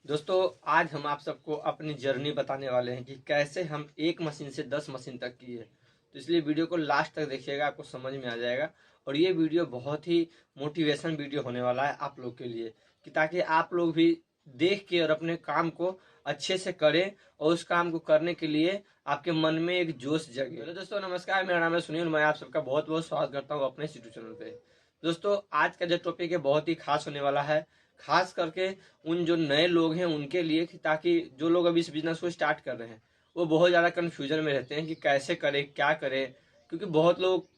दोस्तों, आज हम आप सबको अपनी जर्नी बताने वाले हैं कि कैसे हम एक मशीन से 10 मशीन तक किए। तो इसलिए वीडियो को लास्ट तक देखिएगा, आपको समझ में आ जाएगा। और ये वीडियो बहुत ही मोटिवेशन वीडियो होने वाला है आप लोग के लिए, कि ताकि आप लोग भी देख के और अपने काम को अच्छे से करें और उस काम को करने के लिए आपके मन में एक जोश जगे। हेलो दोस्तों, नमस्कार। मेरा नाम है सुनील। मैं आप सबका बहुत बहुत स्वागत करता हूँ अपने यूट्यूब चैनल पे। दोस्तों, आज का जो टॉपिक है बहुत ही खास होने वाला है, खास करके उन जो नए लोग हैं उनके लिए, कि ताकि जो लोग अभी इस बिजनेस को स्टार्ट कर रहे हैं वो बहुत ज़्यादा कन्फ्यूजन में रहते हैं कि कैसे करें, क्या करें। क्योंकि बहुत लोग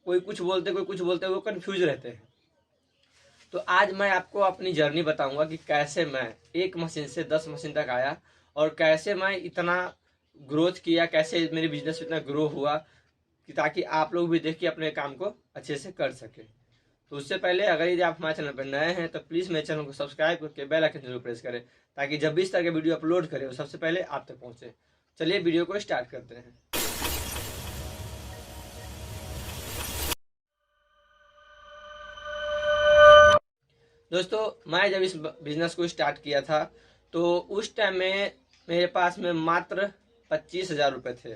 कोई कुछ बोलते कोई कुछ बोलते, वो कन्फ्यूज रहते हैं। तो आज मैं आपको अपनी जर्नी बताऊंगा कि कैसे मैं एक मशीन से 10 मशीन तक आया और कैसे मैं इतना ग्रोथ किया, कैसे मेरे बिजनेस इतना ग्रो हुआ, कि ताकि आप लोग भी देख के अपने काम को अच्छे से कर सके। तो उससे पहले अगर यदि आप हमारे चैनल पर नए हैं तो प्लीज़ मेरे चैनल को सब्सक्राइब करके बेल आइकन जरूर प्रेस करें, ताकि जब भी इस तरह के वीडियो अपलोड करें वो सबसे पहले आप तक पहुंचे। चलिए वीडियो को स्टार्ट करते हैं। दोस्तों, मैं जब इस बिजनेस को स्टार्ट किया था तो उस टाइम में मेरे पास में मात्र 25,000 रुपये थे।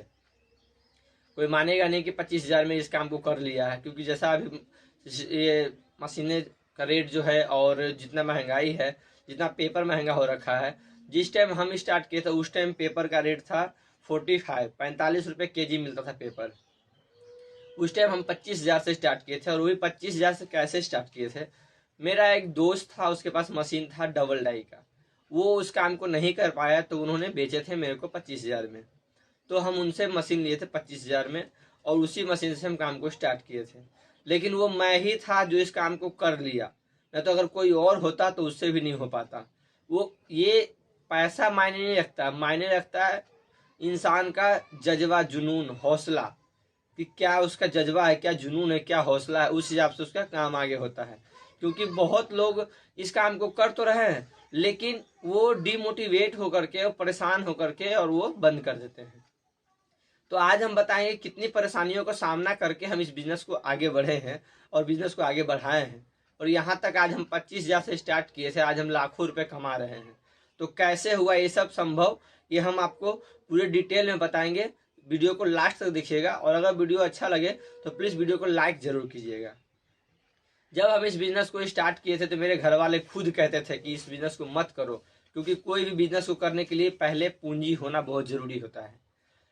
कोई मानेगा नहीं कि 25,000 में इस काम को कर लिया है, क्योंकि जैसा अभी ये मशीनें का रेट जो है और जितना महंगाई है, जितना पेपर महंगा हो रखा है। जिस टाइम हम स्टार्ट किए थे उस टाइम पेपर का रेट था 45 रुपये मिलता था पेपर। उस टाइम हम 25,000 से स्टार्ट किए थे, और वही 25,000 से कैसे स्टार्ट किए थे। मेरा एक दोस्त था, उसके पास मशीन था डबल डाई का। वो उस काम को नहीं कर पाया तो उन्होंने बेचे थे मेरे को 25,000 में। तो हम उनसे मशीन लिए थे 25,000 में, और उसी मशीन से हम काम को स्टार्ट किए थे। लेकिन वो मैं ही था जो इस काम को कर लिया, नहीं तो अगर कोई और होता तो उससे भी नहीं हो पाता। वो ये पैसा मायने नहीं रखता, मायने रखता है इंसान का जज्बा, जुनून, हौसला, कि क्या उसका जज्बा है, क्या जुनून है, क्या हौसला है। उस हिसाब से उसका काम आगे होता है। क्योंकि बहुत लोग इस काम को कर तो रहे हैं, लेकिन वो डिमोटिवेट होकर के और परेशान होकर के और वो बंद कर देते हैं। तो आज हम बताएंगे कितनी परेशानियों का सामना करके हम इस बिजनेस को आगे बढ़े हैं और बिजनेस को आगे बढ़ाए हैं। और यहाँ तक आज हम 25,000 से स्टार्ट किए थे, आज हम लाखों रुपए कमा रहे हैं। तो कैसे हुआ ये सब संभव, ये हम आपको पूरे डिटेल में बताएंगे। वीडियो को लास्ट तक देखिएगा, और अगर वीडियो अच्छा लगे तो प्लीज़ वीडियो को लाइक जरूर कीजिएगा। जब हम इस बिजनेस को स्टार्ट किए थे तो मेरे घर वाले खुद कहते थे कि इस बिजनेस को मत करो, क्योंकि कोई भी बिजनेस को करने के लिए पहले पूंजी होना बहुत जरूरी होता है।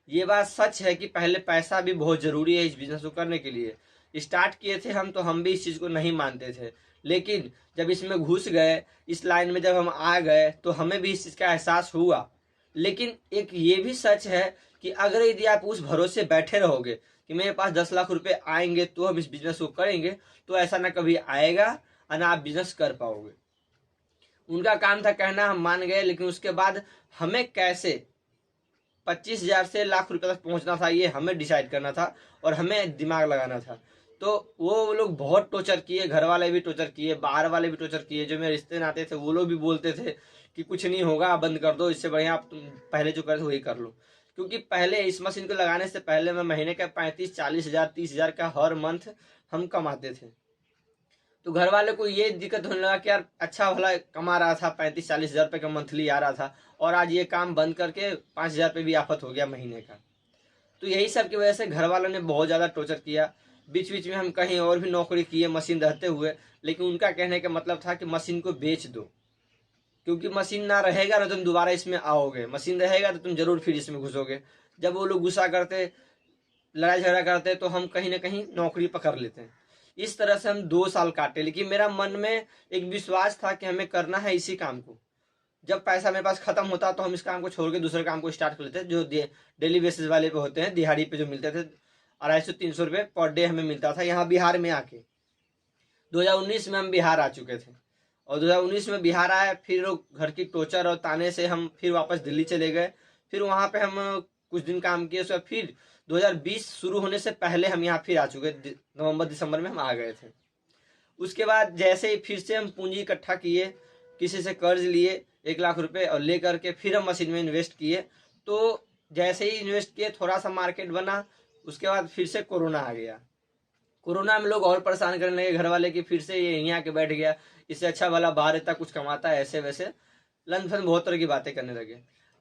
ये बात सच है कि पहले पैसा भी बहुत जरूरी है इस बिजनेस को करने के लिए। स्टार्ट किए थे हम तो हम भी इस चीज़ को नहीं मानते थे, लेकिन जब इसमें घुस गए, इस लाइन में जब हम आ गए तो हमें भी इस चीज़ का एहसास हुआ। लेकिन एक ये भी सच है कि अगर यदि आप उस भरोसे बैठे रहोगे कि मेरे पास 10 लाख रुपए आएंगे तो हम इस बिजनेस को करेंगे, तो ऐसा ना कभी आएगा और ना आप बिजनेस कर पाओगे। उनका काम था कहना, हम मान गए, लेकिन उसके बाद हमें कैसे 25,000 से लाख रुपए तक पहुंचना था ये हमें डिसाइड करना था और हमें दिमाग लगाना था। तो वो लोग बहुत टॉर्चर किए, घर वाले भी टॉर्चर किए, बाहर वाले भी टॉर्चर किए, जो मेरे रिश्ते नाते थे वो लोग भी बोलते थे कि कुछ नहीं होगा, बंद कर दो, इससे बढ़िया आप तुम पहले जो करे थे वही कर लो। क्योंकि पहले इस मशीन को लगाने से पहले मैं महीने का 35-40 हज़ार 30,000 का हर मंथ हम कमाते थे। तो घर वाले को ये दिक्कत होने लगा कि यार अच्छा भला कमा रहा था, 35-40 हज़ार रुपये का मंथली आ रहा था, और आज ये काम बंद करके 5,000 रुपये भी आफत हो गया महीने का। तो यही सब की वजह से घर वालों ने बहुत ज़्यादा टॉर्चर किया। बीच बीच में हम कहीं और भी नौकरी किए मशीन रहते हुए, लेकिन उनका कहने का मतलब था कि मशीन को बेच दो, क्योंकि मशीन ना रहेगा ना तुम दोबारा इसमें आओगे, मशीन रहेगा तो तुम जरूर फिर इसमें घुसोगे। जब वो लोग गुस्सा करते, लड़ाई झगड़ा करते, तो हम कहीं ना कहीं नौकरी पकड़ लेते हैं। इस तरह से हम 2 साल काटे, लेकिन मेरा मन में एक विश्वास था कि हमें करना है इसी काम को। जब पैसा मेरे पास खत्म होता तो हम इस काम को छोड़ के दूसरे काम को स्टार्ट कर लेते, जो डेली बेसिस वाले पे होते हैं, दिहाड़ी पे जो मिलते थे। 250-300 रुपये पर डे हमें मिलता था यहाँ बिहार में आके। 2019 में हम बिहार आ चुके थे, और 2019 में बिहार आए, फिर घर की टोचर और ताने से हम फिर वापस दिल्ली चले गए। फिर वहाँ पे हम कुछ दिन काम किए, उसके बाद फिर 2020 शुरू होने से पहले हम यहाँ फिर आ चुके, नवंबर दिसंबर में हम आ गए थे। उसके बाद जैसे ही फिर से हम पूंजी इकट्ठा किए, किसी से कर्ज लिए 1 लाख रुपए, और लेकर के फिर हम मशीन में इन्वेस्ट किए। तो जैसे ही इन्वेस्ट किए, थोड़ा सा मार्केट बना, उसके बाद फिर से कोरोना आ गया। कोरोना में लोग और परेशान करने लगे घर वाले कि फिर से ये यहीं आके बैठ गया, इससे अच्छा वाला बाहर इतना कुछ कमाता है, ऐसे वैसे। लन फन बहुत तरह की बातें करने लगे।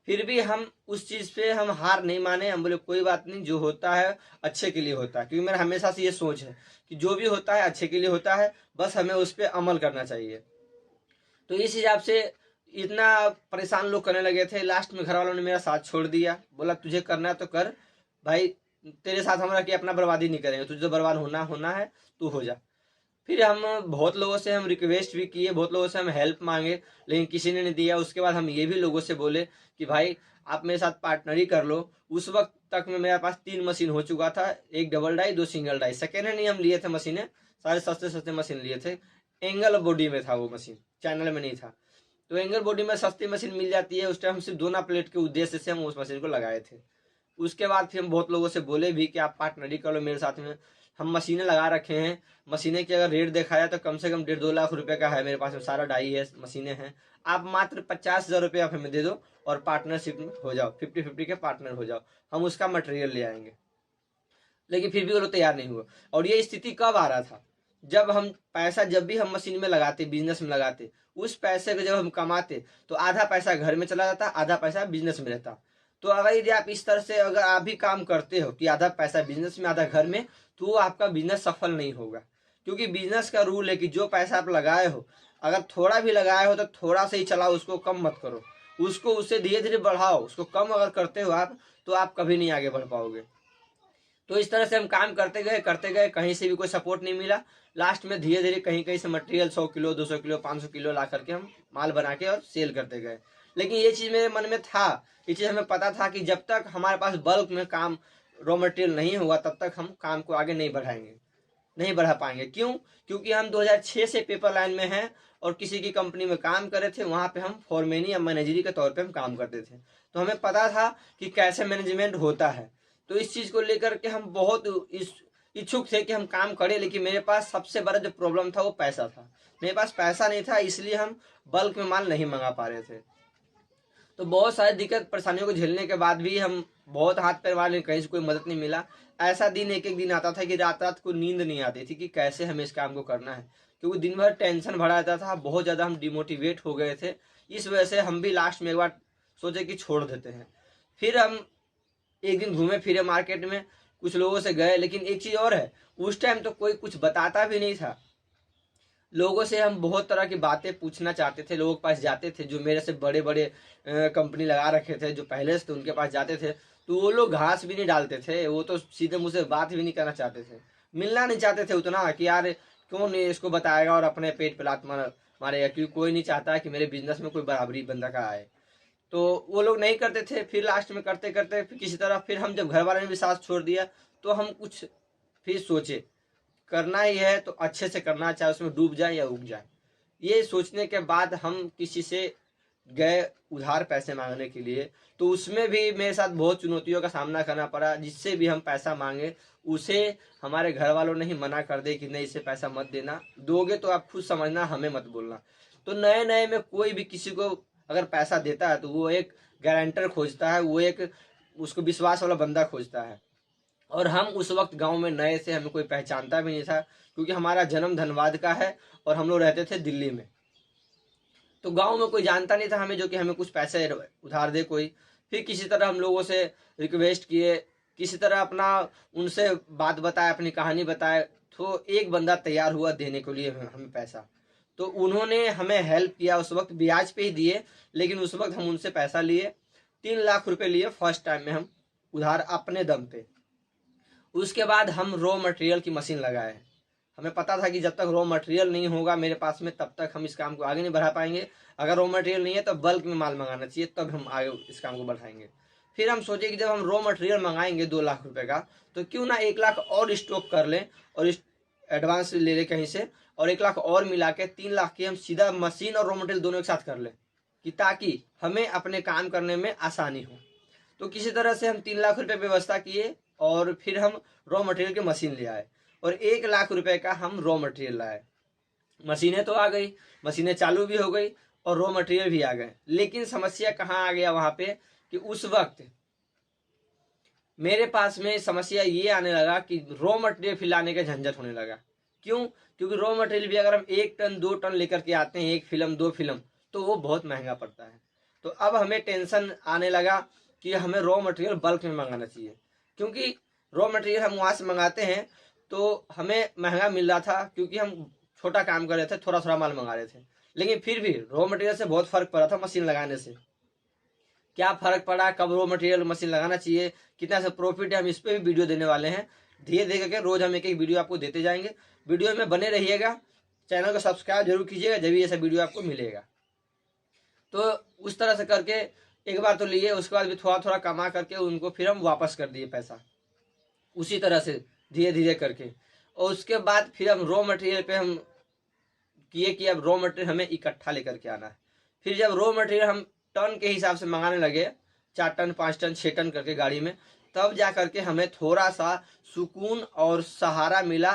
फिर भी हम उस चीज़ पे हम हार नहीं माने, हम बोले कोई बात नहीं, जो होता है अच्छे के लिए होता है, क्योंकि मेरा हमेशा से ये सोच है कि जो भी होता है अच्छे के लिए होता है, बस हमें उस पर अमल करना चाहिए। तो इस हिसाब से इतना परेशान लोग करने लगे थे, लास्ट में घर वालों ने मेरा साथ छोड़ दिया, बोला तुझे करना है तो कर भाई, तेरे साथ हमारा कि अपना बर्बादी नहीं करेंगे, तुझे बर्बाद होना है तू हो जा। फिर हम बहुत लोगों से हम रिक्वेस्ट भी किए, बहुत लोगों से हम हेल्प मांगे, लेकिन किसी ने नहीं दिया। उसके बाद हम ये भी लोगों से बोले कि भाई आप मेरे साथ पार्टनरी कर लो। उस वक्त तक में मेरे पास 3 मशीन हो चुका था, एक डबल डाई 2 सिंगल डाई, सेकेंड हैंड ही हम लिए थे मशीनें, सारे सस्ते सस्ते मशीन लिए थे। एंगल बॉडी में था वो मशीन, चैनल में नहीं था। तो एंगल बॉडी में सस्ती मशीन मिल जाती है, उस टाइम हम सिर्फ दोना प्लेट के उद्देश्य से हम उस मशीन को लगाए थे। उसके बाद फिर हम बहुत लोगों से बोले भी कि आप पार्टनरी कर लो मेरे साथ में, हम मशीनें लगा रखे हैं। मशीनें की अगर रेट देखा जाए तो कम से कम 1.5-2 लाख रुपए का है मेरे पास में, सारा डाई है, मशीनें हैं। आप मात्र 50,000 रुपये आप हमें दे दो और पार्टनरशिप में हो जाओ, 50-50 के पार्टनर हो जाओ, हम उसका मटेरियल ले आएंगे। लेकिन फिर भी वो लोग तैयार नहीं हुए। और ये स्थिति कब आ रहा था, जब हम पैसा जब भी हम मशीन में लगाते, बिजनेस में लगाते, उस पैसे को जब हम कमाते तो आधा पैसा घर में चला जाता, आधा पैसा बिजनेस में रहता। तो अगर यदि आप इस तरह से अगर आप भी काम करते हो कि आधा पैसा बिजनेस में आधा घर में, तो आपका बिजनेस सफल नहीं होगा। क्योंकि बिजनेस का रूल है कि जो पैसा आप लगाए हो, अगर थोड़ा भी लगाए हो तो थोड़ा से ही चलाओ, उसको कम मत करो, उसको उससे धीरे धीरे बढ़ाओ। उसको कम अगर करते हो आप तो आप कभी नहीं आगे बढ़ पाओगे। तो इस तरह से हम काम करते गए, कहीं से भी कोई सपोर्ट नहीं मिला। लास्ट में धीरे धीरे कहीं कहीं से मटेरियल 100 किलो 200 किलो 500 किलो ला करके हम माल बना के और सेल करते गए। लेकिन ये चीज़ मेरे मन में था, ये चीज़ हमें पता था कि जब तक हमारे पास बल्क में काम रॉ मटेरियल नहीं होगा तब तक हम काम को आगे नहीं बढ़ाएंगे, नहीं बढ़ा पाएंगे। क्यों? क्योंकि हम 2006 से पेपर लाइन में हैं और किसी की कंपनी में काम कर रहे थे, वहाँ पे हम फॉरमैनी या मैनेजरी के तौर पे हम काम करते थे। तो हमें पता था कि कैसे मैनेजमेंट होता है। तो इस चीज़ को लेकर के हम बहुत इच्छुक थे कि हम काम करें। लेकिन मेरे पास सबसे बड़ा जो प्रॉब्लम था वो पैसा था। मेरे पास पैसा नहीं था, इसलिए हम बल्क में माल नहीं मंगा पा रहे थे। तो बहुत सारी दिक्कत परेशानियों को झेलने के बाद भी हम बहुत हाथ पैर मारे, कहीं से कोई मदद नहीं मिला। ऐसा दिन एक एक दिन आता था कि रात रात को नींद नहीं आती थी कि कैसे हमें इस काम को करना है, क्योंकि दिन भर टेंशन भरा रहता था, बहुत ज़्यादा हम डिमोटिवेट हो गए थे। इस वजह से हम भी लास्ट में एक बार सोचे कि छोड़ देते हैं। फिर हम एक दिन घूमे फिरे मार्केट में, कुछ लोगों से गए। लेकिन एक चीज़ और है, उस टाइम तो कोई कुछ बताता भी नहीं था। लोगों से हम बहुत तरह की बातें पूछना चाहते थे, लोगों के पास जाते थे जो मेरे से बड़े बड़े कंपनी लगा रखे थे, जो पहले से थे, उनके पास जाते थे। तो वो लोग घास भी नहीं डालते थे, वो तो सीधे मुँह से बात भी नहीं करना चाहते थे, मिलना नहीं चाहते थे उतना कि यार कौन इसको बताएगा और अपने पेट पे लात मारेगा, क्योंकि कोई नहीं चाहता कि मेरे बिजनेस में कोई बराबरी बंदा का आए। तो वो लोग नहीं करते थे। फिर लास्ट में करते करते फिर किसी तरह फिर हम जब घर वाले ने भी साथ छोड़ दिया तो हम कुछ फिर सोचे करना ही है तो अच्छे से करना, चाहे उसमें डूब जाए या उग जाए। ये सोचने के बाद हम किसी से गए उधार पैसे मांगने के लिए। तो उसमें भी मेरे साथ बहुत चुनौतियों का सामना करना पड़ा। जिससे भी हम पैसा मांगे उसे हमारे घर वालों ने ही मना कर दे कि नहीं, इसे पैसा मत देना, दोगे तो आप खुद समझना, हमें मत बोलना। तो नए नए में कोई भी किसी को अगर पैसा देता है तो वो एक गारंटर खोजता है, वो एक उसको विश्वास वाला बंदा खोजता है। और हम उस वक्त गांव में नए से, हमें कोई पहचानता भी नहीं था, क्योंकि हमारा जन्म धनबाद का है और हम लोग रहते थे दिल्ली में। तो गांव में कोई जानता नहीं था हमें, जो कि हमें कुछ पैसे उधार दे कोई। फिर किसी तरह हम लोगों से रिक्वेस्ट किए, किसी तरह अपना उनसे बात बताए, अपनी कहानी बताए। तो एक बंदा तैयार हुआ देने के लिए हमें पैसा। तो उन्होंने हमें हेल्प किया, उस वक्त ब्याज पे ही दिए, लेकिन उस वक्त हम उनसे पैसा लिए, 3 लाख रुपए लिए फर्स्ट टाइम में हम उधार अपने दम पे। उसके बाद हम रॉ मटेरियल की मशीन लगाए। हमें पता था कि जब तक रॉ मटेरियल नहीं होगा मेरे पास में तब तक हम इस काम को आगे नहीं बढ़ा पाएंगे। अगर रॉ मटेरियल नहीं है तो बल्क में माल मंगाना चाहिए, तब हम आगे इस काम को बढ़ाएंगे। फिर हम सोचे कि जब हम रॉ मटेरियल मंगाएंगे 2 लाख रुपए का, तो क्यों ना 1 लाख और स्टॉक कर लें और एडवांस ले लें कहीं से, और 1 लाख और मिला के 3 लाख की हम सीधा मशीन और रॉ मटेरियल दोनों एक साथ कर लें, कि ताकि हमें अपने काम करने में आसानी हो। तो किसी तरह से हम 3 लाख रुपए व्यवस्था किए और फिर हम रॉ मटेरियल की मशीन ले आए और 1 लाख रुपए का हम रॉ मटेरियल लाए। मशीनें तो आ गई, मशीनें चालू भी हो गई और रॉ मटेरियल भी आ गए। लेकिन समस्या कहाँ आ गया वहां पे कि उस वक्त मेरे पास में समस्या ये आने लगा कि रॉ मटेरियल फिर लाने का झंझट होने लगा। क्यों? क्योंकि रॉ मटेरियल भी अगर हम 1 टन 2 टन लेकर के आते हैं, 1 फिल्म 2 फिल्म, तो वो बहुत महंगा पड़ता है। तो अब हमें टेंशन आने लगा कि हमें रॉ मटेरियल बल्क में मंगाना चाहिए, क्योंकि रॉ मटेरियल हम वहाँ से मंगाते हैं तो हमें महंगा मिल रहा था, क्योंकि हम छोटा काम कर रहे थे, थोड़ा थोड़ा माल मंगा रहे थे। लेकिन फिर भी रॉ मटेरियल से बहुत फर्क पड़ा था मशीन लगाने से। क्या फर्क पड़ा, कब रॉ मटेरियल मशीन लगाना चाहिए, कितना सा प्रॉफिट है, हम इस पर भी वीडियो देने वाले हैं। धीरे धीरे करके रोज हम एक एक वीडियो आपको देते जाएंगे। वीडियो में बने रहिएगा, चैनल को सब्सक्राइब जरूर कीजिएगा, जब भी ऐसा वीडियो आपको मिलेगा। तो उस तरह से करके एक बार तो लिए, उसके बाद भी थोड़ा थोड़ा कमा करके उनको फिर हम वापस कर दिए पैसा, उसी तरह से धीरे धीरे करके। और उसके बाद फिर हम रॉ मटेरियल पे हम किए कि अब रॉ मटेरियल हमें इकट्ठा लेकर के आना है। फिर जब रॉ मटेरियल हम टन के हिसाब से मंगाने लगे, 4 टन 5 टन 6 टन करके गाड़ी में, तब जा करके हमें थोड़ा सा सुकून और सहारा मिला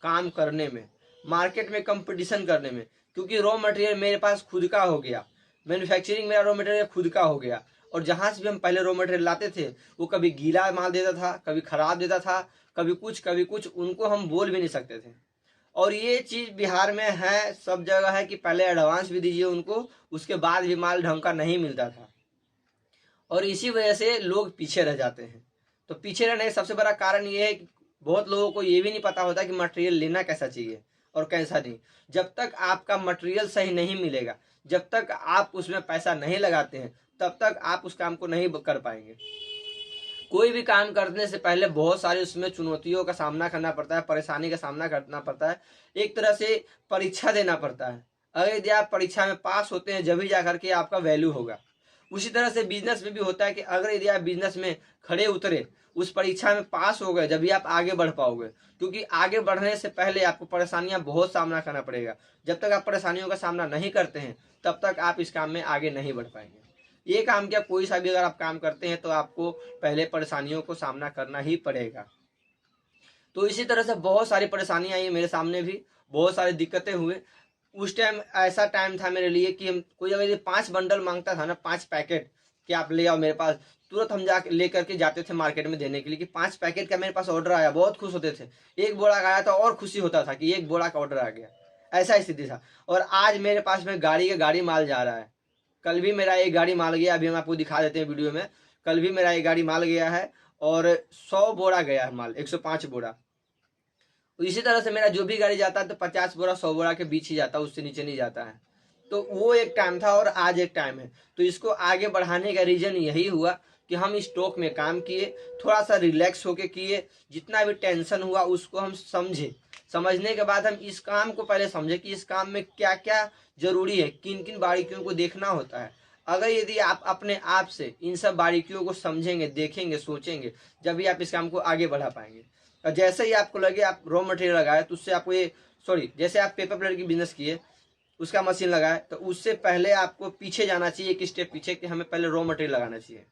काम करने में, मार्केट में कंपटीशन करने में। क्योंकि रॉ मटेरियल मेरे पास खुद का हो गया, मैन्युफैक्चरिंग मेरा रॉ मटेरियल खुद का हो गया। और जहाँ से भी हम पहले रॉ मटेरियल लाते थे वो कभी गीला माल देता था, कभी खराब देता था, कभी कुछ, उनको हम बोल भी नहीं सकते थे। और ये चीज़ बिहार में है, सब जगह है कि पहले एडवांस भी दीजिए उनको, उसके बाद भी माल ढंग का नहीं मिलता था। और इसी वजह से लोग पीछे रह जाते हैं। तो पीछे रहने का सबसे बड़ा कारण ये है कि बहुत लोगों को ये भी नहीं पता होता कि मटेरियल लेना कैसा चाहिए और कैसा नहीं। जब तक आपका मटेरियल सही नहीं मिलेगा, जब तक आप उसमें पैसा नहीं लगाते हैं, तब तक आप उस काम को नहीं कर पाएंगे। कोई भी काम करने से पहले बहुत सारी उसमें चुनौतियों का सामना करना पड़ता है, परेशानी का सामना करना पड़ता है, एक तरह से परीक्षा देना पड़ता है। अगर यदि आप परीक्षा में पास होते हैं जब भी जा करके आपका वैल्यू होगा। उसी तरह से बिजनेस में भी होता है कि अगर यदि आप बिजनेस में खड़े उतरे, उस परीक्षा में पास हो गए, जब भी आप आगे बढ़ पाओगे। क्योंकि आगे बढ़ने से पहले आपको परेशानियां बहुत सामना करना पड़ेगा। जब तक आप परेशानियों का सामना नहीं करते हैं तब तक आप इस काम में आगे नहीं बढ़ पाएंगे। ये काम क्या, कोई सा भी अगर आप काम करते हैं तो आपको पहले परेशानियों को सामना करना ही पड़ेगा। तो इसी तरह से बहुत सारी परेशानियां आई मेरे सामने भी, बहुत सारी दिक्कतें हुए। उस टाइम ऐसा टाइम था मेरे लिए कि हम कोई अगर 5 बंडल मांगता था ना, 5 पैकेट कि आप ले आओ मेरे पास, तुरंत हम जा लेकर के जाते थे मार्केट में देने के लिए कि 5 पैकेट का मेरे पास ऑर्डर आया। बहुत खुश होते थे। एक बोरा का आया था और खुशी होता था कि 1 बोरा का ऑर्डर आ गया। ऐसा स्थिति था। और आज मेरे पास में गाड़ी का गाड़ी माल जा रहा है। कल भी मेरा एक गाड़ी माल गया, अभी हम आपको दिखा देते हैं वीडियो में। कल भी मेरा एक गाड़ी माल गया है और 100 बोरा गया है माल, 105 बोरा। इसी तरह से मेरा जो भी गाड़ी जाता है तो 50 बोरा 100 बोरा के बीच ही जाता है, उससे नीचे नहीं जाता है। तो वो एक टाइम था और आज एक टाइम है। तो इसको आगे बढ़ाने का रीजन यही हुआ कि हम स्टॉक में काम किए, थोड़ा सा रिलैक्स होके किए। जितना भी टेंशन हुआ उसको हम समझे, समझने के बाद हम इस काम को पहले समझे कि इस काम में क्या क्या जरूरी है, किन किन बारीकियों को देखना होता है। अगर यदि आप अपने आप से इन सब बारीकियों को समझेंगे, देखेंगे, सोचेंगे, जब भी आप इस काम को आगे बढ़ा पाएंगे। और जैसे ही आपको लगे आप रॉ मटेरियल लगाए तो उससे आपको ये जैसे आप पेपर प्लेट की बिजनेस किए, उसका मशीन लगाए, तो उससे पहले आपको पीछे जाना चाहिए, एक स्टेप पीछे, कि हमें पहले रॉ मटेरियल लगाना चाहिए।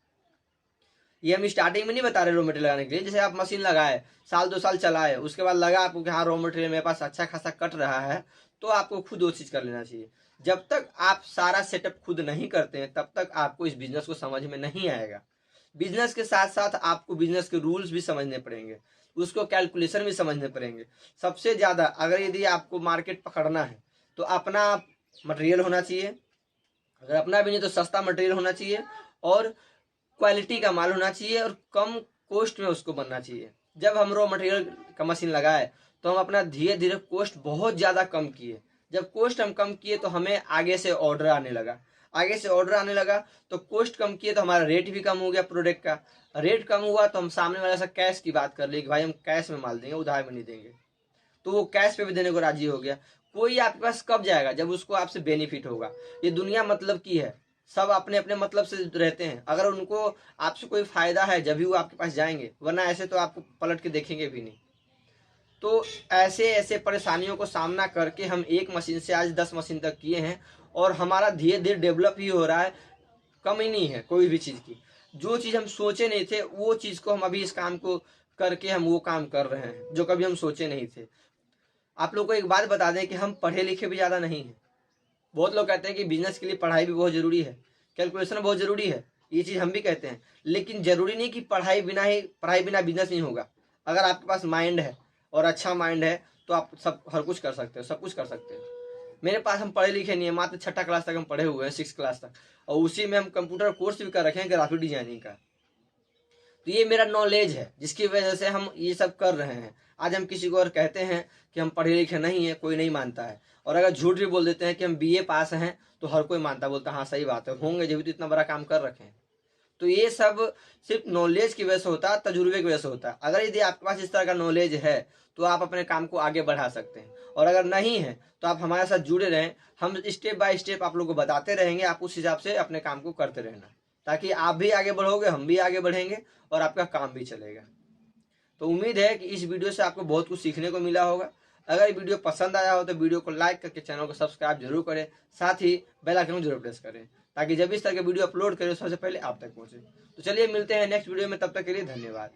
ये हम स्टार्टिंग में नहीं बता रहे रॉ मटेरियल लगाने के लिए। जैसे आप मशीन लगाए, 1-2 साल चलाए, उसके बाद लगा आपको कि हाँ रॉ मटेरियल मेरे पास अच्छा खासा कट रहा है, तो आपको खुद वो चीज़ कर लेना चाहिए। जब तक आप सारा सेटअप खुद नहीं करते हैं तब तक आपको इस बिजनेस को समझ में नहीं आएगा। बिजनेस के साथ साथ आपको बिजनेस के रूल्स भी समझने पड़ेंगे, उसको कैलकुलेशन भी समझने पड़ेंगे। सबसे ज़्यादा अगर यदि आपको मार्केट पकड़ना है तो अपना मटेरियल होना चाहिए, अगर अपना भी नहीं तो सस्ता मटेरियल होना चाहिए, और क्वालिटी का माल होना चाहिए, और कम कॉस्ट में उसको बनना चाहिए। जब हम रॉ मटेरियल का मशीन लगाए तो हम अपना धीरे धीरे कॉस्ट बहुत ज़्यादा कम किए। जब कॉस्ट हम कम किए तो हमें आगे से ऑर्डर आने लगा, आगे से ऑर्डर आने लगा तो कॉस्ट कम किए तो हमारा रेट भी कम हो गया। प्रोडक्ट का रेट कम हुआ तो हम सामने वाला से कैश की बात कर ली कि भाई हम कैश में माल देंगे, उधार में नहीं देंगे, तो वो कैश पे भी देने को राजी हो गया। कोई आपके पास कब जाएगा, जब उसको आपसे बेनिफिट होगा। ये दुनिया मतलब की है, सब अपने अपने मतलब से रहते हैं। अगर उनको आपसे कोई फायदा है जब भी वो आपके पास जाएंगे, वरना ऐसे तो आपको पलट के देखेंगे भी नहीं। तो ऐसे ऐसे परेशानियों को सामना करके हम एक मशीन से आज 10 मशीन तक किए हैं, और हमारा धीरे धीरे डेवलप ही हो रहा है, कमी नहीं है कोई भी चीज़ की। जो चीज़ हम सोचे नहीं थे वो चीज़ को हम अभी इस काम को करके हम वो काम कर रहे हैं जो कभी हम सोचे नहीं थे। आप लोग को एक बात बता दें कि हम पढ़े लिखे भी ज़्यादा नहीं हैं। बहुत लोग कहते हैं कि बिजनेस के लिए पढ़ाई भी बहुत ज़रूरी है, कैलकुलेशन बहुत ज़रूरी है, ये चीज़ हम भी कहते हैं। लेकिन ज़रूरी नहीं कि पढ़ाई बिना बिजनेस नहीं होगा। अगर आपके पास माइंड है और अच्छा माइंड है तो आप सब हर कुछ कर सकते हो, सब कुछ कर सकते हो। मेरे पास हम पढ़े लिखे नहीं है, मात्र 6ठी क्लास तक हम पढ़े हुए हैं, 6 क्लास तक, और उसी में हम कंप्यूटर कोर्स भी कर रखे हैं ग्राफिक डिजाइनिंग का। तो ये मेरा नॉलेज है जिसकी वजह से हम ये सब कर रहे हैं। आज हम किसी को और कहते हैं कि हम पढ़े लिखे नहीं है, कोई नहीं मानता है, और अगर झूठ भी बोल देते हैं कि हम BA पास हैं तो हर कोई मानता, बोलता हाँ सही बात है, होंगे जब भी तो इतना बड़ा काम कर रखे हैं। तो ये सब सिर्फ नॉलेज की वजह से होता है, तजुर्बे की वजह से होता है। अगर यदि आपके पास इस तरह का नॉलेज है तो आप अपने काम को आगे बढ़ा सकते हैं, और अगर नहीं है तो आप हमारे साथ जुड़े रहें, हम स्टेप बाय स्टेप आप लोगों को बताते रहेंगे, आप उस हिसाब से अपने काम को करते रहना, ताकि आप भी आगे बढ़ोगे, हम भी आगे बढ़ेंगे और आपका काम भी चलेगा। तो उम्मीद है कि इस वीडियो से आपको बहुत कुछ सीखने को मिला होगा। अगर वीडियो पसंद आया हो तो वीडियो को लाइक करके चैनल को सब्सक्राइब जरूर करें, साथ ही बेल आइकन जरूर प्रेस करें, ताकि जब इस तरह के वीडियो अपलोड करें सबसे पहले आप तक पहुंचे। तो चलिए मिलते हैं नेक्स्ट वीडियो में, तब तक के लिए धन्यवाद।